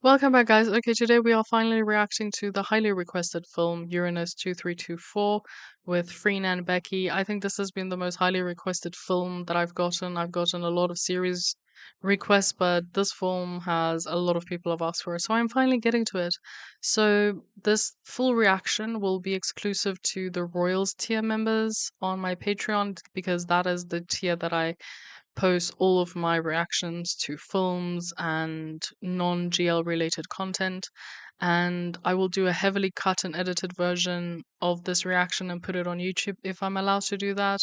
Welcome back, guys. Okay, today we are finally reacting to the highly requested film Uranus 2324 with Freen and Becky. I think this has been the most highly requested film that I've gotten. I've gotten a lot of series requests, but this film has a lot of people have asked for it, so I'm finally getting to it. So, this full reaction will be exclusive to the Royals tier members on my Patreon because that is the tier that I post all of my reactions to films and non GL related content. And I will do a heavily cut and edited version of this reaction and put it on YouTube if I'm allowed to do that.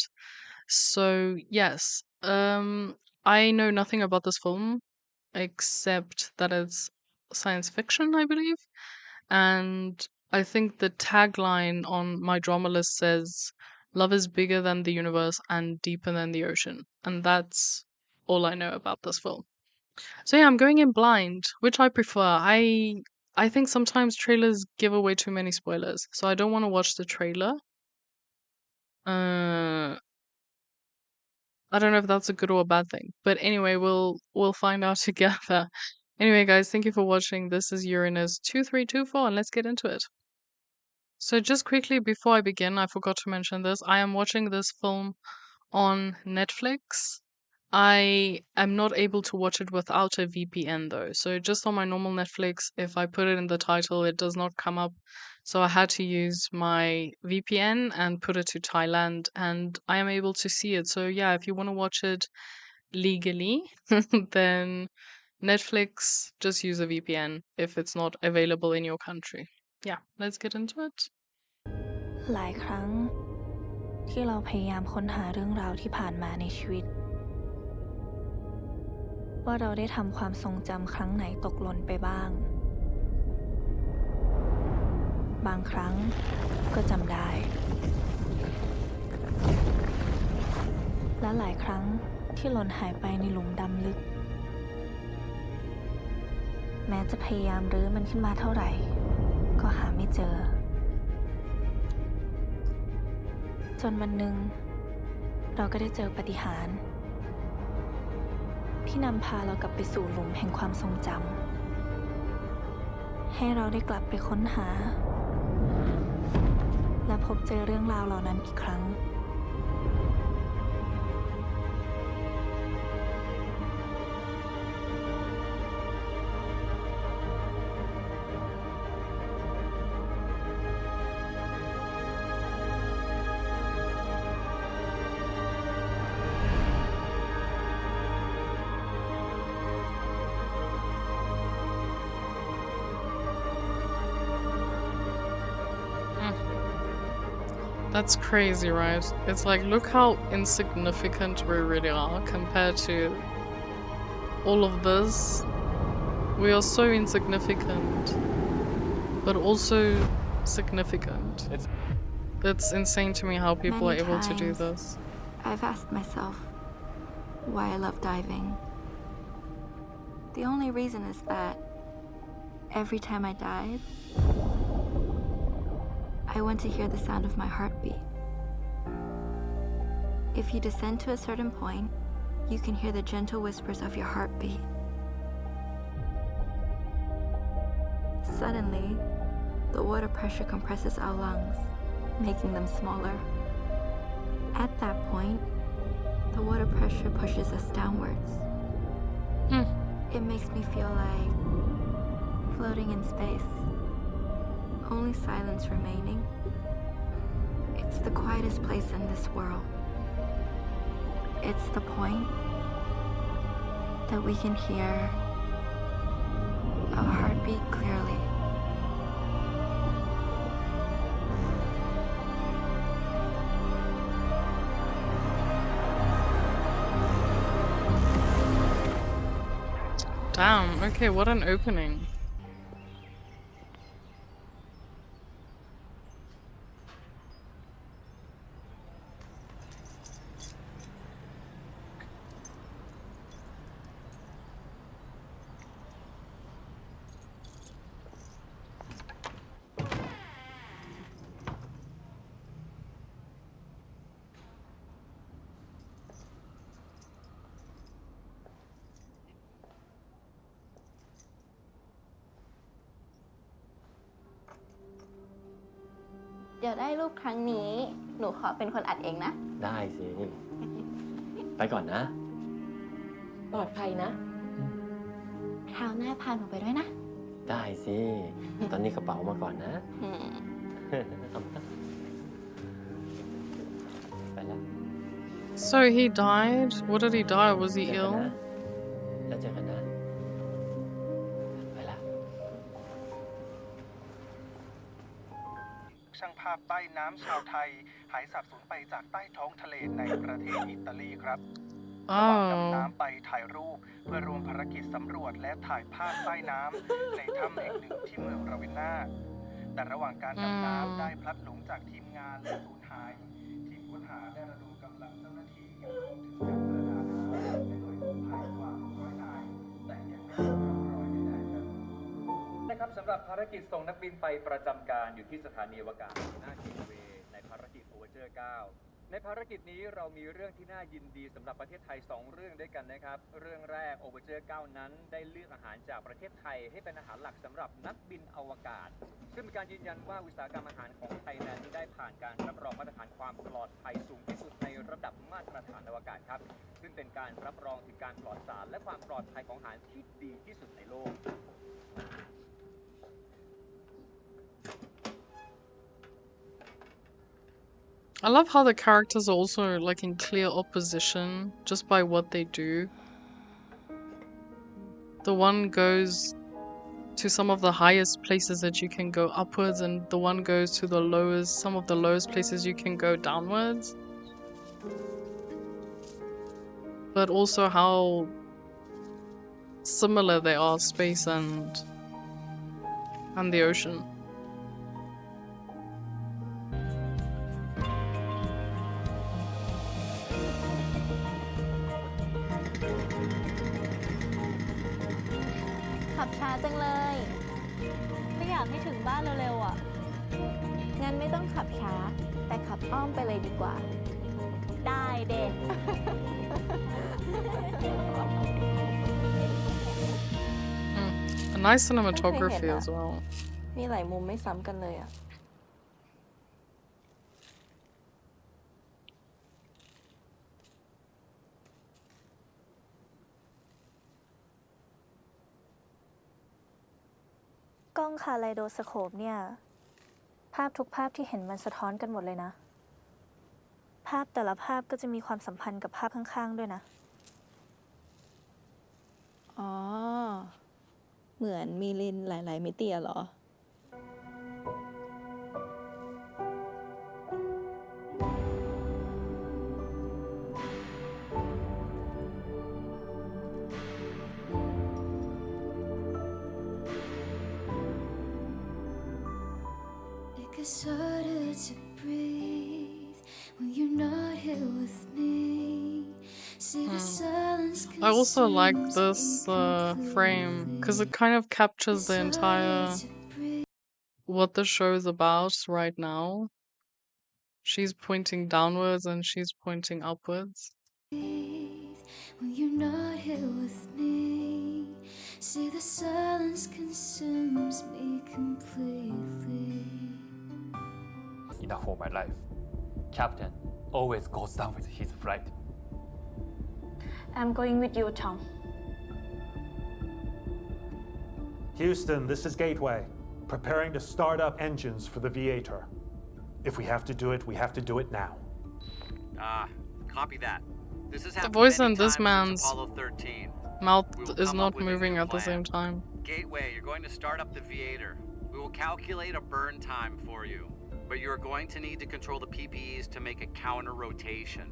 So, yes, I know nothing about this film except that it's science fiction, I believe. And I think the tagline on my drama list says, "Love is bigger than the universe and deeper than the ocean." And that's all I know about this film. So yeah, I'm going in blind, which I prefer. I think sometimes trailers give away too many spoilers, so I don't want to watch the trailer. Uh, I don't know if that's a good or a bad thing, but anyway, we'll find out together. Anyway, guys, thank you for watching. This is Uranus 2324, and let's get into it. So, just quickly before I begin, I forgot to mention this. I am watching this film on Netflix. I am not able to watch it without a VPN though. So, just on my normal Netflix, if I put it in the title, it does not come up. So, I had to use my VPN and put it to Thailand, and I am able to see it. So, yeah, if you want to watch it legally, then Netflix, just use a VPN if it's not available in your country. Yeah, let's get into it. หลายครั้งที่เราพยายามค้นหาเรื่องราวที่ผ่านมาในชีวิตว่าเราได้ทำความทรงจำครั้งไหนตกหล่นไปบ้างบางครั้งก็จำได้และหลายครั้งที่หล่นหายไปในหลุมดำลึกแม้จะพยายามรื้อมันขึ้นมาเท่าไหร่ก็หาไม่เจอจนวันหนึ่งเราก็ได้เจอปาฏิหาริย์ที่นำพาเรากลับไปสู่หลุมแห่งความทรงจำให้เราได้กลับไปค้นหาและพบเจอเรื่องราวเหล่านั้นอีกครั้ง That's crazy, right? It's like, look how insignificant we really are compared to all of this. We are so insignificant, but also significant. It's insane to me how people are able to do this. I've asked myself why I love diving. The only reason is that every time I dive, I want to hear the sound of my heartbeat. If you descend to a certain point, you can hear the gentle whispers of your heartbeat. Suddenly, the water pressure compresses our lungs, making them smaller. At that point, the water pressure pushes us downwards. It makes me feel like floating in space. Only silence remaining. It's the quietest place in this world. It's the point that we can hear our heartbeat clearly. Damn, okay, what an opening. เดี๋ยวได้รูปครั้งนี้ หนูขอเป็นคนอัดเองนะ ได้สิ ไปก่อนนะ ปลอดภัยนะ คราวหน้าพาหนูไปด้วยนะ ได้สิ ตอนนี้กระเป๋ามาก่อนนะ เอามาไปแล้ว So he died? What did he die? Was he เจอกัน ill? นะแล้วเจอกันนะ ไปแล้ว ช่างภาพใต้น้ำชาวไทย หายสาบสูญไปจากใต้ท้องทะเลในประเทศอิตาลีครับระหว่างดำ Oh. น้ำไปถ่ายรูปเพื่อรวมภารกิจสำรวจและถ่ายภาพใต้น้ำในถ้ำแห่งหนึ่งที่เมืองราเวนนาแต่ระหว่างการดำน้ำได้พลัดหลงจากทีมงานและสูญหาย ทีมค้นหาได้ระดมกำลังเจ้าหน้าที่รวมถึงนักประดาน้ำและหน่วยกู้ภัยกว่า100 นายแต่ยังไม่พบร่องรอยใดๆครับ นะครับสำหรับภารกิจส่งนักบินไปประจำการอยู่ที่สถานีอวกาศหน้าเกตเวย์ในภารกิจโอเวอร์เจอร์ 9 ในภารกิจนี้เรามีเรื่องที่น่ายินดีสำหรับประเทศไทย 2 เรื่องด้วยกันนะครับเรื่องแรกโอเวอร์เจอร์ 9 นั้นได้เลือกอาหารจากประเทศไทยให้เป็นอาหารหลักสำหรับนักบินอวกาศซึ่งเป็นการยืนยันว่าอุตสาหกรรมอาหารของไทยนั้นได้ผ่านการรับรองมาตรฐานความปลอดภัยสูงที่สุดในระดับมาตรฐานอวกาศครับซึ่งเป็นการรับรองถึงการปลอดสารและความปลอดภัยของอาหารที่ดีที่สุดในโลกI love how the characters are also like in clear opposition just by what they do. The one goes to some of the highest places that you can go upwards, and the one goes to the lowest, some of the lowest places you can go downwards. But also how similar they are, space and the ocean. ขับช้าจังเลย ไม่อยากให้ถึงบ้านเร็วๆอ่ะ งั้นไม่ต้องขับช้า แต่ขับอ้อมไปเลยดีกว่า ได้เด็ก A nice cinematography as well. มีหลายมุมไม่ซ้ำกันเลยอ่ะ กล้องคาไลโดสโคปเนี่ย ภาพทุกภาพที่เห็นมันสะท้อนกันหมดเลยนะ ภาพแต่ละภาพก็จะมีความสัมพันธ์กับภาพข้างๆด้วยนะ อ๋อ เหมือนมีเลนส์หลายๆมิติเหรอ It's harder to breathe when you're not here with me. See the silence. I also like this frame because it kind of captures the entire what the show is about right now. She's pointing downwards and she's pointing upwards. When you're not here with me, see the silence consumes me completely. Enough for my life. Captain always goes down with his flight. I'm going with you, Tom. Houston, this is Gateway. Preparing to start up engines for the Viator. If we have to do it, we have to do it now. Copy that. This is The voice in this man's Apollo 13. mouth We will is come not up with a moving new at the plan. same time. Gateway, you're going to start up the Viator. We will calculate a burn time for you, but you're going to need to control the PPEs to make a counter rotation.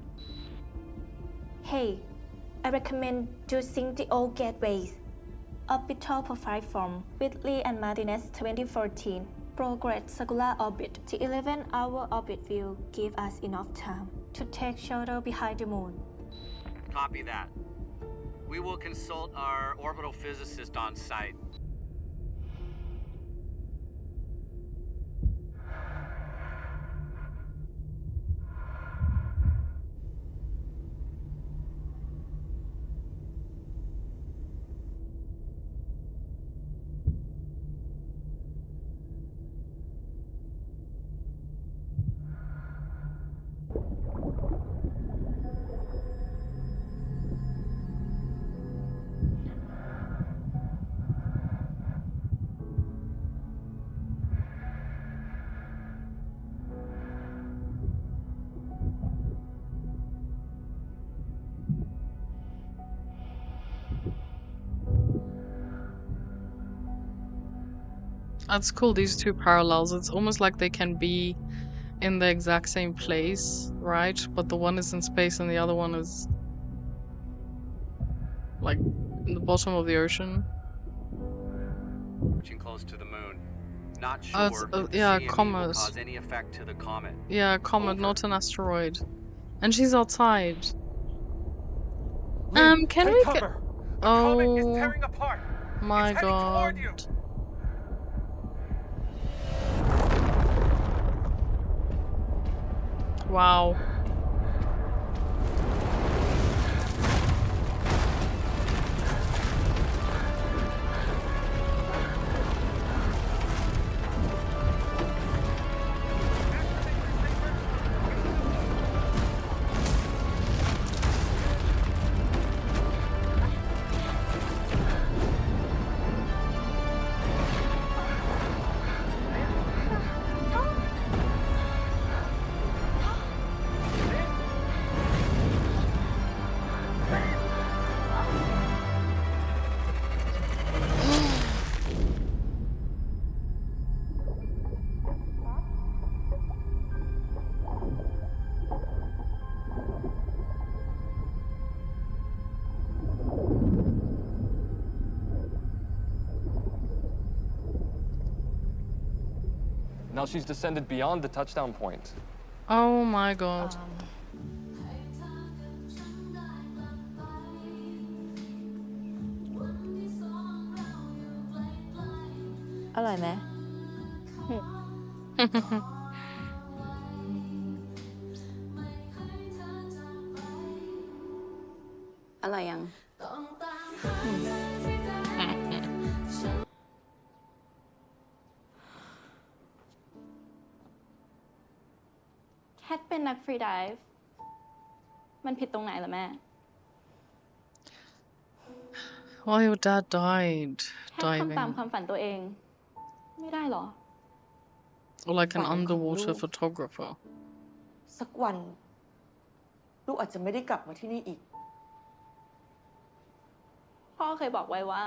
Hey, I recommend using the old gateways. Orbital profile from Whitley and Martinez 2014. Progress circular orbit. The 11-hour orbit will give us enough time to take shelter behind the moon. Copy that. We will consult our orbital physicist on site. That's cool, these two parallels. It's almost like they can be in the exact same place, right? But the one is in space and the other one is like in the bottom of the ocean. Approaching close to the moon. Not It's, sure if the yeah, CME comet. will cause any effect to the comet. Yeah, comet, Over. not an asteroid. And she's outside. Lynn, Can take we cover. get... The comet is Oh tearing apart. my It's heading toward god. you. Wow. Now she's descended beyond the touchdown point. Oh my god. อร่อยไหม อร่อยยัง แคทเป็นนักฟรีไดิฟมันผิดตรงไหนล่ะแม่ Well, your dad died แค่ทำตาม diving. ความฝันตัวเอง ไม่ได้หรอ Or like an ฝันของ underwater ลูก photographer. สักวัน ลูกอาจจะไม่ได้กลับมาที่นี่อีก พ่อเคยบอกไว้ว่า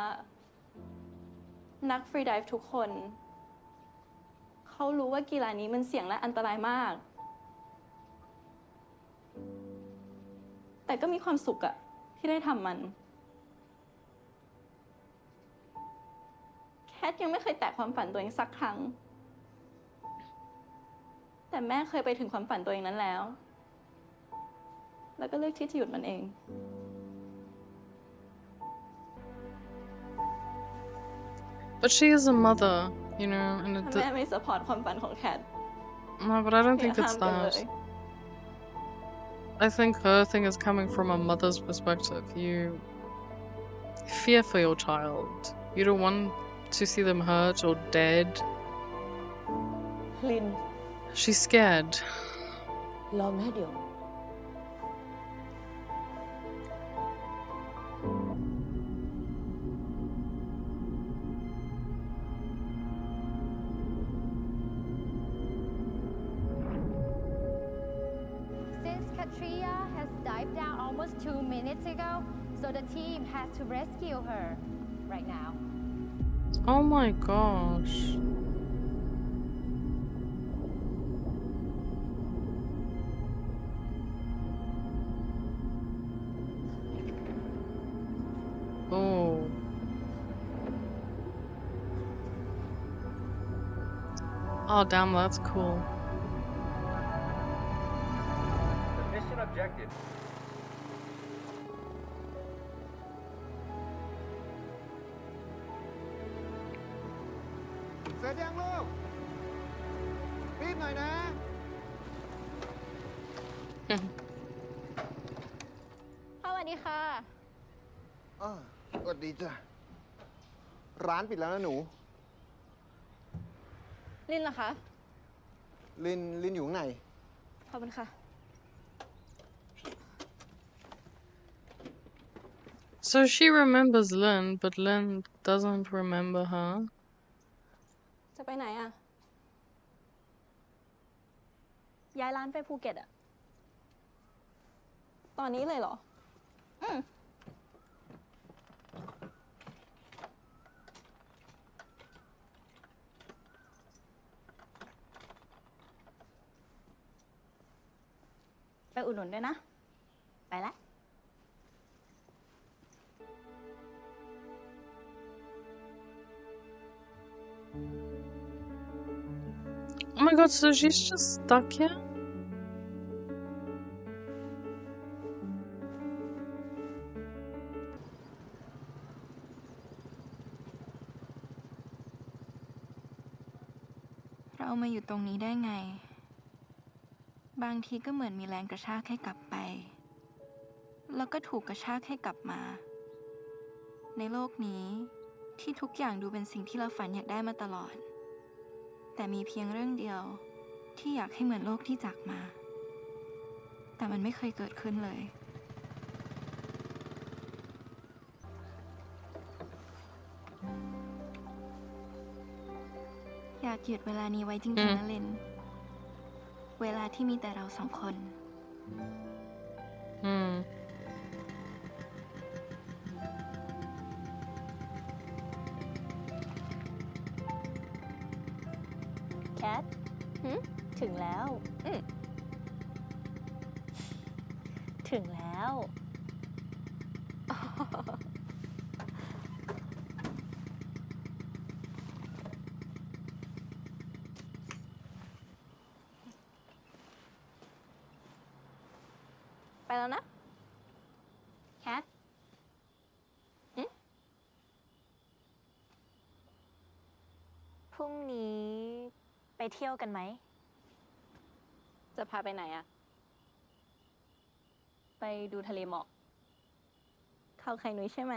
นักฟรีไดิฟทุกคน เขารู้ว่ากีฬานี้มันเสี่ยงและอันตรายมาก แต่ก็มีความสุขอะที่ได้ทำมัน แคทยังไม่เคยแตะความฝันตัวเองสักครั้ง แต่แม่เคยไปถึงความฝันตัวเองนั้นแล้ว แล้วก็เลือกที่จะหยุดมันเอง But she is a mother, you know, and ถ้าแม่ไม่สปอร์ตความฝันของแคท no, but I don't อย่า think ห้า it's มกันเลย that. I think her thing is coming from a mother's perspective. You fear for your child. You don't want to see them hurt or dead. ลิน She's scared. รอแม่เดี๋ยว Since Katrina has dived down almost 2 minutes ago, so the team has to rescue her right now. Oh my gosh. Oh. Oh damn, that's cool. The mission objective. เสร็จยังลูกรีบหน่อยนะ สวัสดีค่ะ สวัสดีจ้ะ ร้านปิดแล้วนะหนู ลินเหรอคะ ลินอยู่ข้างใน ขอบคุณค่ะ So she remembers Lynn, but Lynn doesn't remember her. จะไปไหนอะย้ายร้านไปภูเก็ตอะตอนนี้เลยเหรอ อุดหนุนด้วยนะ ไปละ Oh my god, so she's just stuck here?เรามาอยู่ตรงนี้ได้ไง บางทีก็เหมือนมีแรงกระชากให้กลับไป แล้วก็ถูกกระชากให้กลับมา ในโลกนี้ที่ทุกอย่างดูเป็นสิ่งที่เราฝันอยากได้มาตลอด แต่มีเพียงเรื่องเดียวที่อยากให้เหมือนโลกที่จากมา แต่มันไม่เคยเกิดขึ้นเลย อยากหยุดเวลานี้ไว้จริงๆนะลิน เวลาที่มีแต่เราสองคน แคทถึงแล้ว ถึงแล้ว ไปแล้วนะ แคทพรุ่งนี้ไปเที่ยวกันไหม จะพาไปไหนอะ ไปดูทะเลหมอก เขาไข่นุ้ยใช่ไหม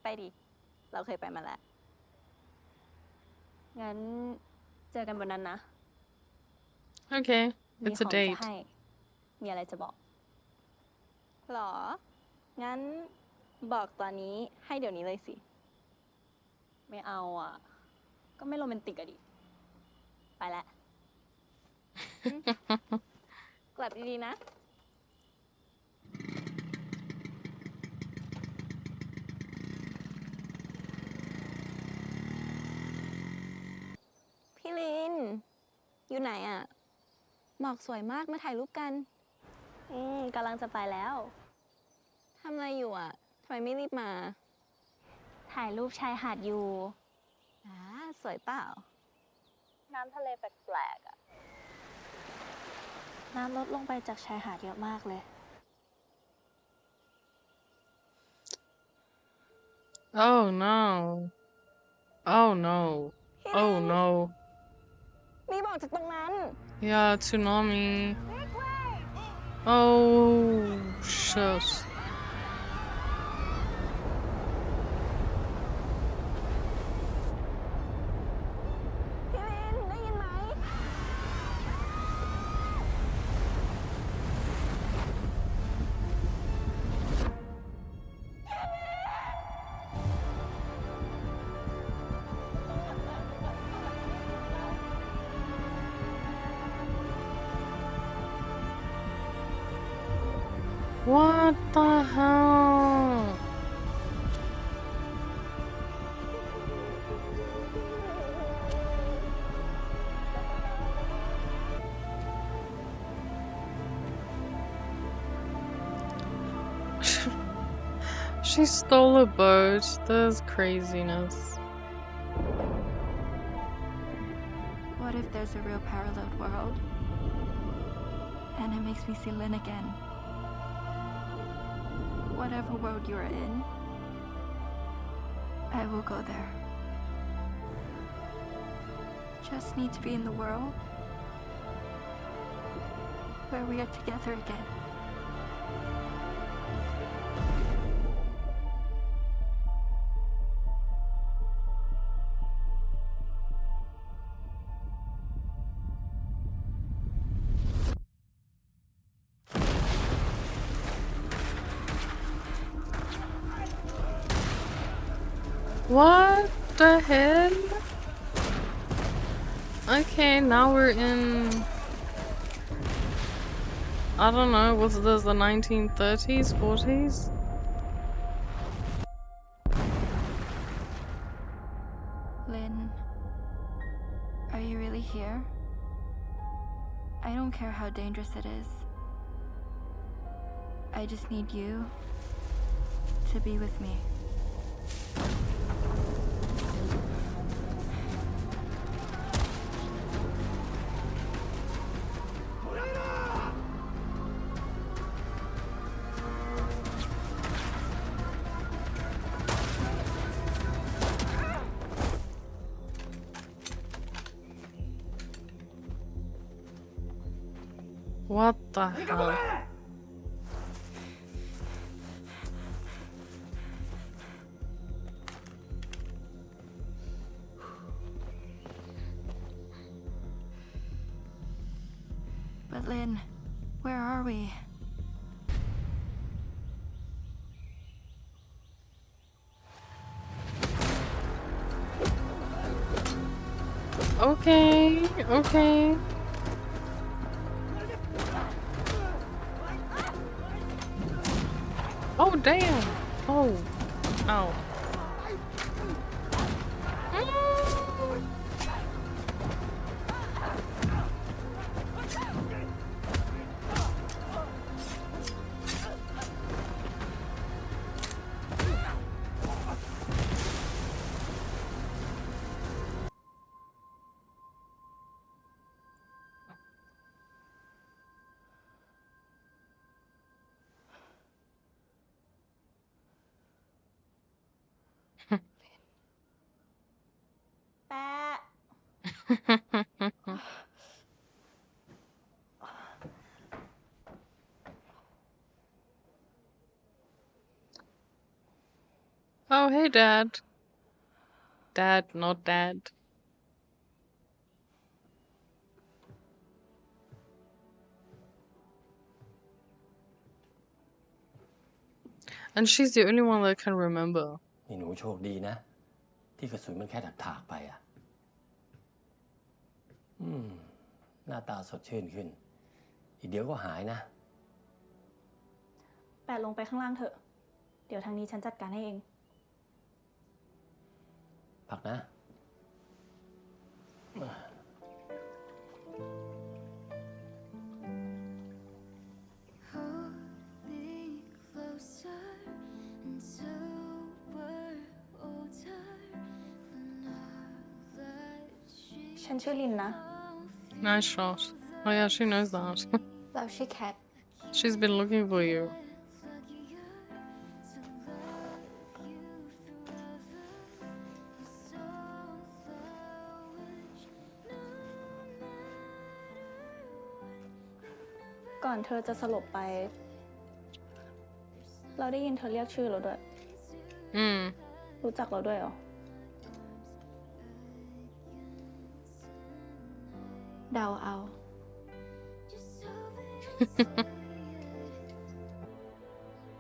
ไปดิ เราเคยไปมาแล้ว งั้นเจอกันบนนั้นนะ Okay, มี it's ข a องจะ date. ให้ มีอะไรจะบอก หรอ งั้นบอกตอนนี้ให้เดี๋ยวนี้เลยสิ ไม่เอาอ่ะ ก็ไม่โรแมนติกอะดิ ไปแล้ว กลับดีๆนะ พี่ลิน อยู่ไหนอ่ะ หมอกสวยมากมาถ่ายรูปกัน กำลังจะไปแล้ว ทำอะไรอยู่อ่ะ ทำไมไม่รีบมา ถ่ายรูปชายหาดอยู่สวยเปล่า น้ำทะเลแปลกๆอ่ะ น้ำลดลงไปจากชายหาดเยอะมากเลย Oh no. Oh no. Oh no. รีบออกจากตรงนั้น Yeah, tsunami. Oh shit. พี่ลิน ได้ยินไหม What the hell? She stole a boat. That's craziness. What if there's a real parallel world? And it makes me see Lynn again. Whatever world you're in, I will go there. Just need to be in the world where we are together again. What the hell? Okay, now we're in... I don't know, was this the 1930s, 40s? Lynn, are you really here? I don't care how dangerous it is. I just need you to be with me. What the hell? But Lynn, where are we? Okay, okay. Oh, damn. Oh. Ow. Oh, hey, Dad. Dad, not Dad. And she's the only one that can remember. นี่หนูโชคดีนะ ที่กระสุนมันแค่ถากๆไปอ่ะหน้าตาสดชื่นขึ้น อีกเดี๋ยวก็หายนะ แปะลงไปข้างล่างเถอะ เดี๋ยวทางนี้ฉันจัดการให้เอง พักนะ ฉันชื่อลินนะ Nice shot. Oh yeah, she knows that. เราชื่อแคท She's been looking for you.ก่อนเธอจะสลบไป เราได้ยินเธอเรียกชื่อเราด้วย รู้จักเราด้วยเหรอ เดาเอา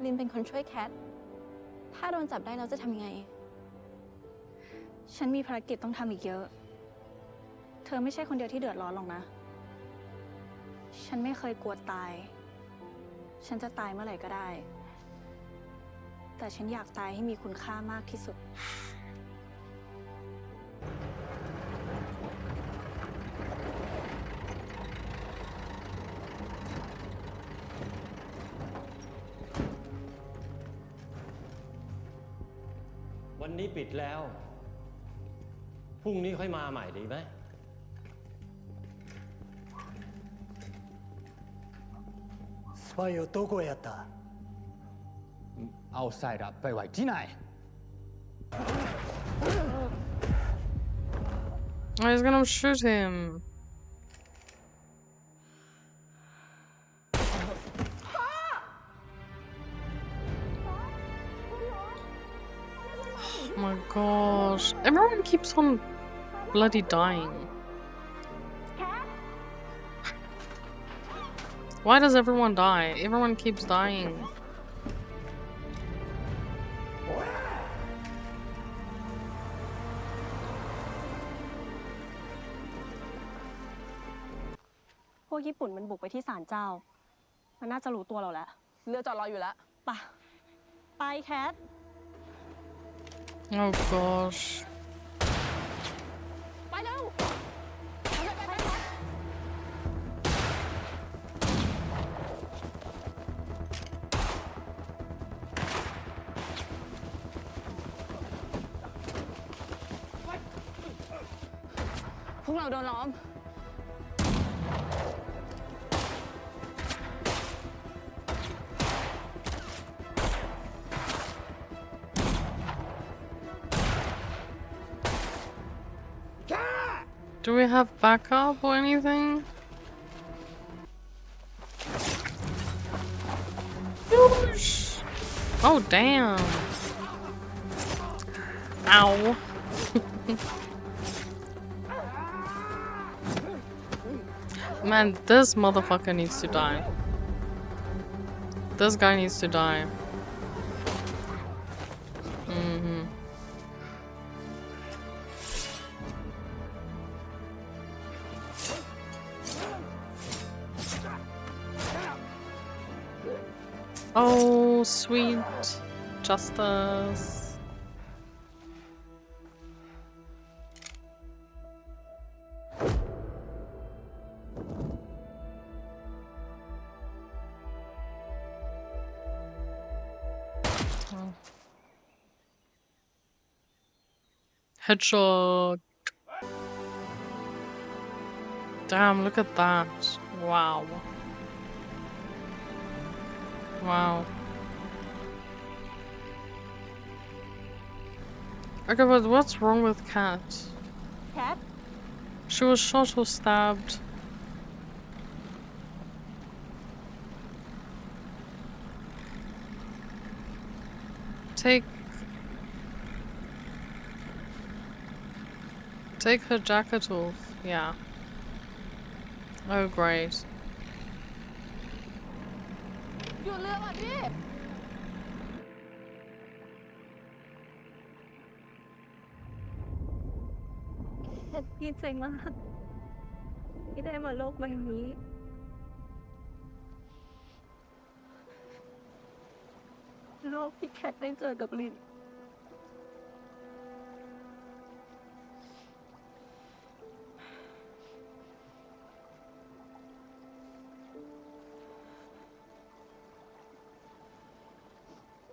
ลินเป็นคนช่วยแคท ถ้าโดนจับได้เราจะทำยังไง ฉันมีภารกิจต้องทำอีกเยอะ เธอไม่ใช่คนเดียวที่เดือดร้อนหรอกนะ ฉันไม่เคยกลัวตาย ฉันจะตายเมื่อไหร่ก็ได้ แต่ฉันอยากตายให้มีคุณค่ามากที่สุด วันนี้ปิดแล้ว พรุ่งนี้ค่อยมาใหม่ดีไหม スパイをどこへやった？アウトサイダー被圍之內。 Oh, he's gonna shoot him. Oh my gosh. Everyone keeps on bloody dying. Why does everyone die? Everyone keeps dying.พวกญี่ปุ่นมันบุกไปที่ศาลเจ้า มันน่าจะรู้ตัวเราแล้ว เรือจอดรออยู่แล้วไปแคท Oh gosh. ไปเร็ว พวกเราโดนล้อม Do we have backup or anything? Oh, damn. Ow. Man, this motherfucker needs to die. This guy needs to die. Oh, sweet justice. Headshot. Damn, look at that. Wow. Wow. Okay, but what's wrong with Kat? Kat? She was shot or stabbed. Take her jacket off. Yeah. Oh, great. หยุดเรือก่อนพี่ดีใจมากที่ได้มาโลกใบนี้โลกที่แคทได้เจอกับลิน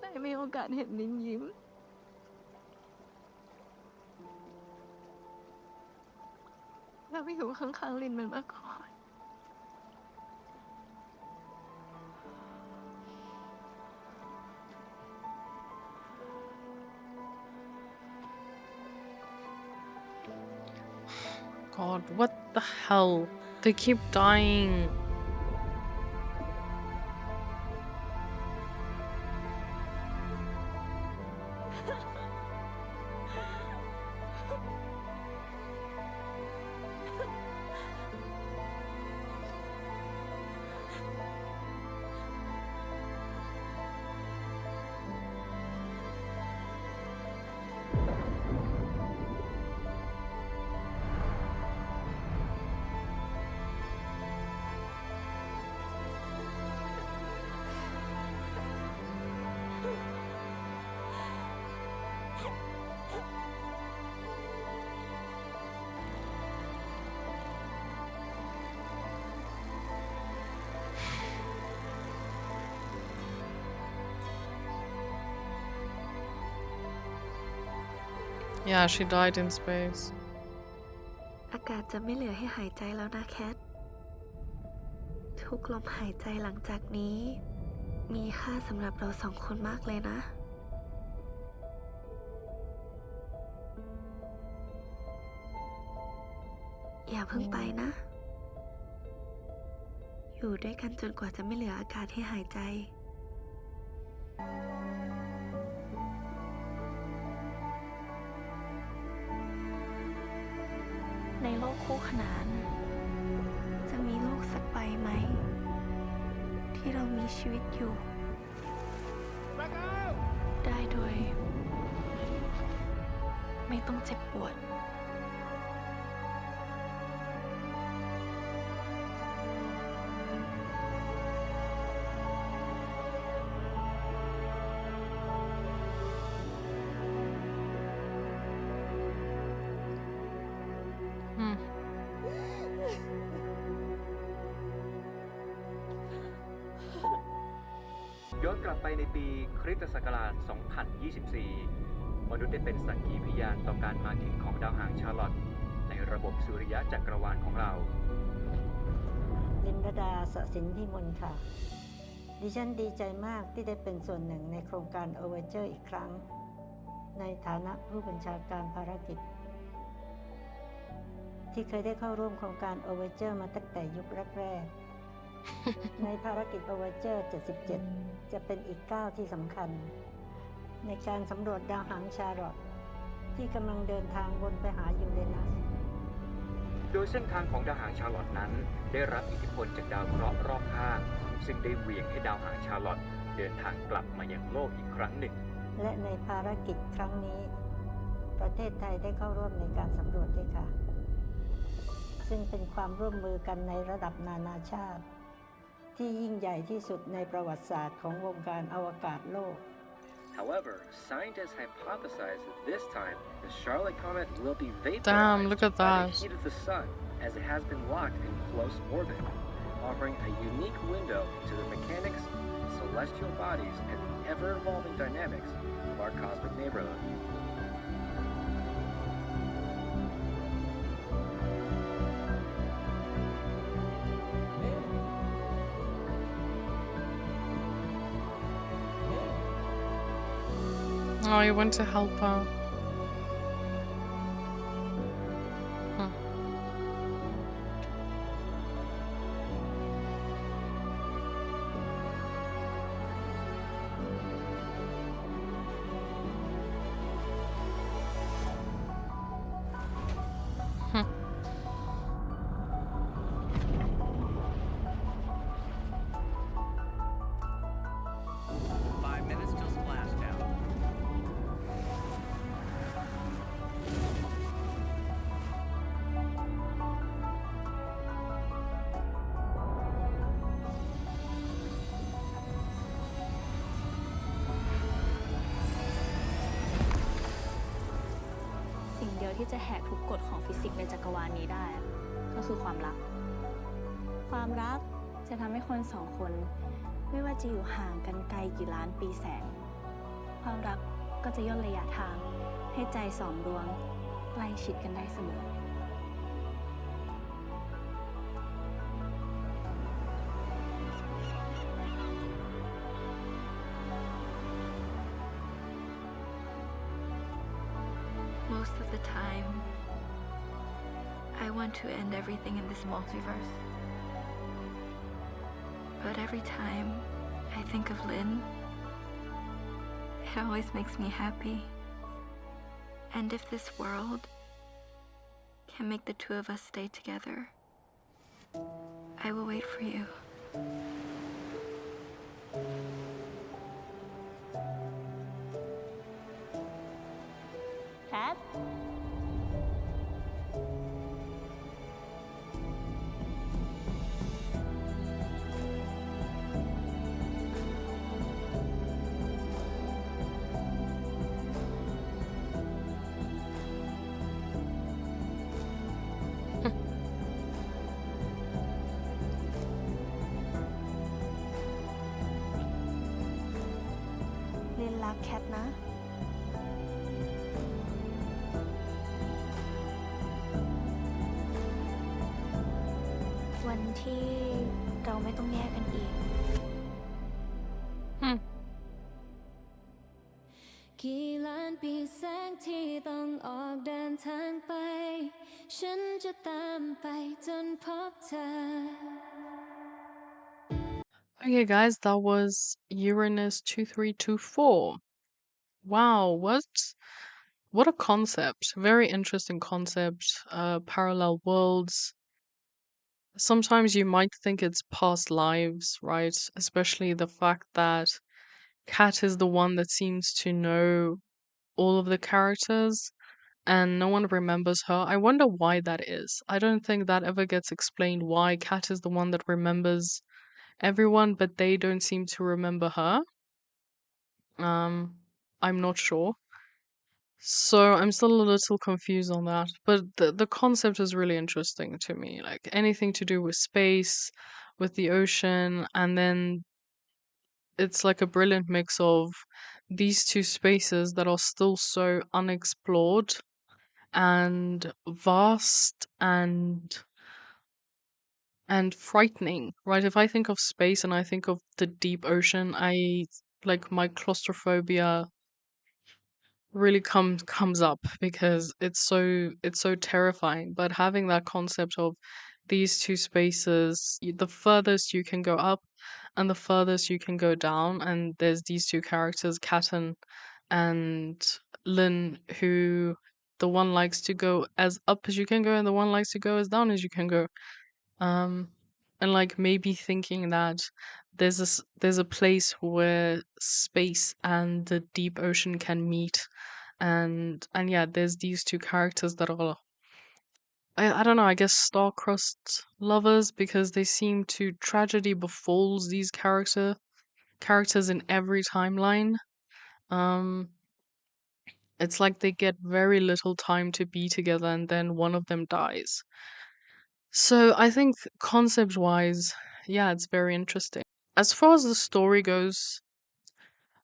ได้มีโอกาสเห็นลินยิ้มแล้วไม่อยู่ข้างๆลินมันมาก่อน God, what the hell? They keep dying. Yeah, she died in space. อากาศจะไม่เหลือให้หายใจแล้วนะแคท ทุกลมหายใจหลังจากนี้มีค่าสำหรับเราสองคนมากเลยนะ อย่าเพิ่งไปนะ อยู่ด้วยกันจนกว่าจะไม่เหลืออากาศให้หายใจ ในโลกคู่ขนานจะมีโลกสักใบไหม ที่เรามีชีวิตอยู่ ได้โดยไม่ต้องเจ็บปวด ย้อนกลับไปในปีคริสตศักราช 2024 มนุษย์ได้เป็นสักขีพยานต่อการมาถึงของดาวหางชาร์ลอตใน ระบบสุริยะจักรวาลของเรา ลินรดา สสินพิมลค่ะ ดิฉันดีใจมากที่ได้เป็นส่วนหนึ่งในโครงการ Overture อีกครั้ง ในฐานะผู้บัญชาการภารกิจ ที่เคยได้เข้าร่วมโครงการ Overture มาตั้งแต่ยุคแรกๆ ในภารกิจ Overture 77 จะเป็นอีกก้าวที่สำคัญ ในการสำรวจดาวหางชาร์ลอตต์ที่กำลังเดินทางวนไปหายูเรนัส โดยเส้นทางของดาวหางชาร์ลอตต์นั้น ได้รับอิทธิพลจากดาวเคราะห์รอบข้าง ซึ่งได้เหวี่ยงให้ดาวหางชาร์ลอตต์เดินทางกลับมายังโลกอีกครั้งหนึ่ง และในภารกิจครั้งนี้ ประเทศไทยได้เข้าร่วมในการสำรวจด้วยค่ะ ซึ่งเป็นความร่วมมือกันในระดับนานาชาติ ที่ยิ่งใหญ่ที่สุดในประวัติศาสตร์ของวงการอวกาศโลก However, scientists hypothesize that this time the Charlotte comet will be Damn, look vaporized at by the that. heat of the sun, as it has been locked in close orbit, offering a unique window into the mechanics, celestial bodies, and the ever-evolving dynamics of our cosmic neighborhood. Oh, you went to help her. Huh. Huh. Minutes till splashdown. "สิ่งเดียวที่จะแหกทุกกฎของฟิสิกส์ในจักรวาลนี้ได้อะก็คือความรัก ความรักจะทำให้คนสองคน ไม่ว่าจะอยู่ห่างกันไกลกี่ล้านปีแสง ความรักก็จะย่นระยะทางให้ใจสองดวงใกล้ชิดกันได้เสมอ" Most of the time, I want to end everything in this multiverse. But every time I think of Lynn, it always makes me happy. And if this world can make the two of us stay together, I will wait for you. Cat? Lynn รักแคทนะ วันที่เราไม่ต้องแยกกันอีก กี่ล้านปีแสงที่ต้องออกเดินทางไป ฉันจะตามไปจนพบเธอ Okay, guys, that was Uranus 2324. Wow, what a concept. Very interesting concept. Parallel worlds. Sometimes you might think it's past lives, right? Especially the fact that Kat is the one that seems to know all of the characters and no one remembers her. I wonder why that is. I don't think that ever gets explained why Kat is the one that remembers everyone, but they don't seem to remember her. I'm not sure. So I'm still a little confused on that. But the concept is really interesting to me. Like anything to do with space, with the ocean, and then it's like a brilliant mix of these two spaces that are still so unexplored and vast and frightening, right? If I think of space and I think of the deep ocean, I like my claustrophobia really comes up because it's so terrifying. But having that concept of these two spaces, the furthest you can go up and the furthest you can go down, and there's these two characters, Katten and Lynn, who the one likes to go as up as you can go and the one likes to go as down as you can go. Um, and like maybe thinking that there's a place where space and the deep ocean can meet, and yeah, there's these two characters that are I don't know, I guess star-crossed lovers because they seem to tragedy befalls these characters in every timeline. Um, it's like they get very little time to be together and then one of them dies. So I think concept wise, yeah, it's very interesting. As far as the story goes,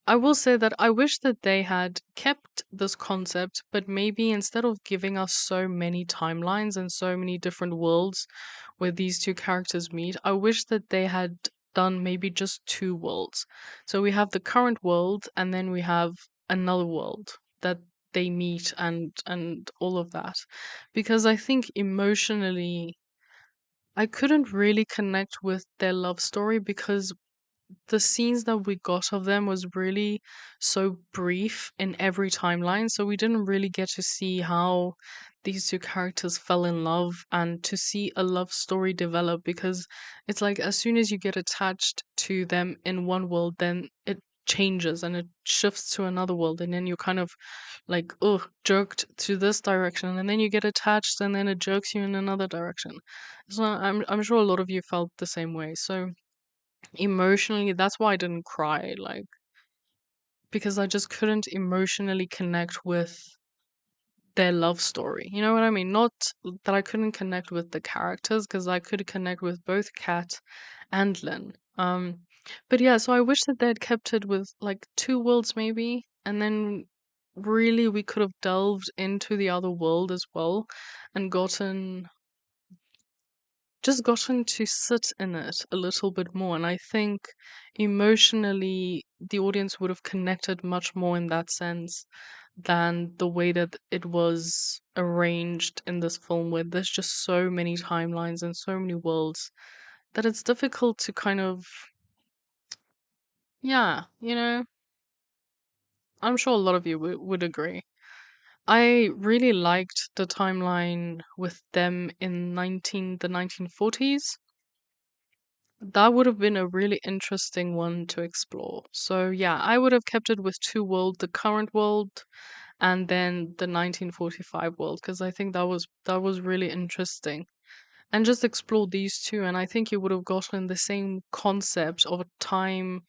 I will say that I wish that they had kept this concept, but maybe instead of giving us so many timelines and so many different worlds where these two characters meet, I wish that they had done maybe just two worlds. So we have the current world and then we have another world that they meet and all of that. Because I think emotionally I couldn't really connect with their love story because the scenes that we got of them was really so brief in every timeline, so we didn't really get to see how these two characters fell in love and to see a love story develop because it's like as soon as you get attached to them in one world, then it changes and it shifts to another world, and then you're kind of like, oh, jerked to this direction, and then you get attached, and then it jerks you in another direction. So I'm sure a lot of you felt the same way. So emotionally, that's why I didn't cry, like because I just couldn't emotionally connect with their love story. You know what I mean? Not that I couldn't connect with the characters, because I could connect with both Kat and Lynn. But yeah, so I wish that they had kept it with like two worlds maybe, and then really we could have delved into the other world as well and gotten to sit in it a little bit more. And I think emotionally, the audience would have connected much more in that sense than the way that it was arranged in this film, where there's just so many timelines and so many worlds that it's difficult to kind of, yeah, I'm sure a lot of you would agree. I really liked the timeline with them in the 1940s. That would have been a really interesting one to explore. So yeah, I would have kept it with two worlds, the current world and then the 1945 world, because I think that was really interesting. And just explore these two, and I think you would have gotten the same concept of a time,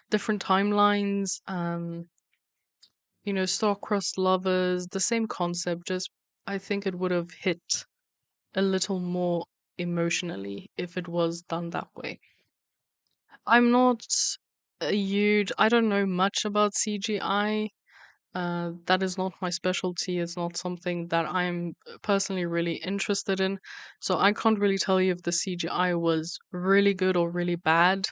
different timelines, star-crossed lovers, the same concept, just I think it would have hit a little more emotionally if it was done that way. I'm not I don't know much about CGI. That is not my specialty. It's not something that I'm personally really interested in. So I can't really tell you if the CGI was really good or really bad.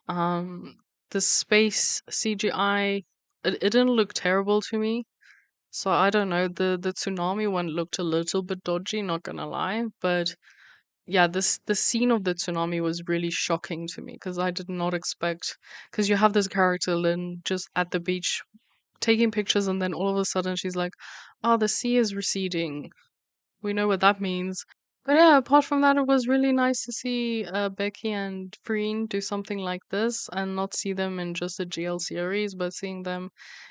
Um, the space CGI, it didn't look terrible to me. So I don't know. The tsunami one looked a little bit dodgy, not gonna lie, but yeah, the scene of the tsunami was really shocking to me because I did not expect, because you have this character Lynn just at the beach taking pictures, and then all of a sudden she's like, "Oh, the sea is receding." We know what that means. But yeah, apart from that, it was really nice to see Becky and Freen do something like this and not see them in just a GL series, but seeing them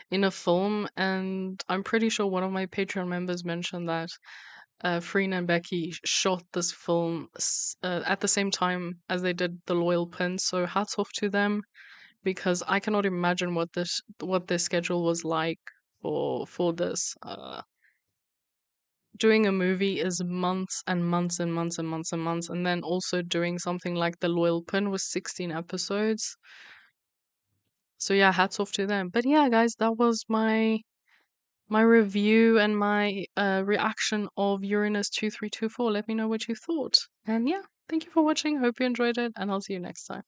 in a film. And I'm pretty sure one of my Patreon members mentioned that Freen and Becky shot this film at the same time as they did The Loyal Prince. So hats off to them, because I cannot imagine what their schedule was like for this. Doing a movie is months and months and months and months and months, and then also doing something like The Loyal Pin with 16 episodes. So yeah, hats off to them. But yeah, guys, that was my my review and my reaction of Uranus 2324. Let me know what you thought. And yeah, thank you for watching. Hope you enjoyed it, and I'll see you next time.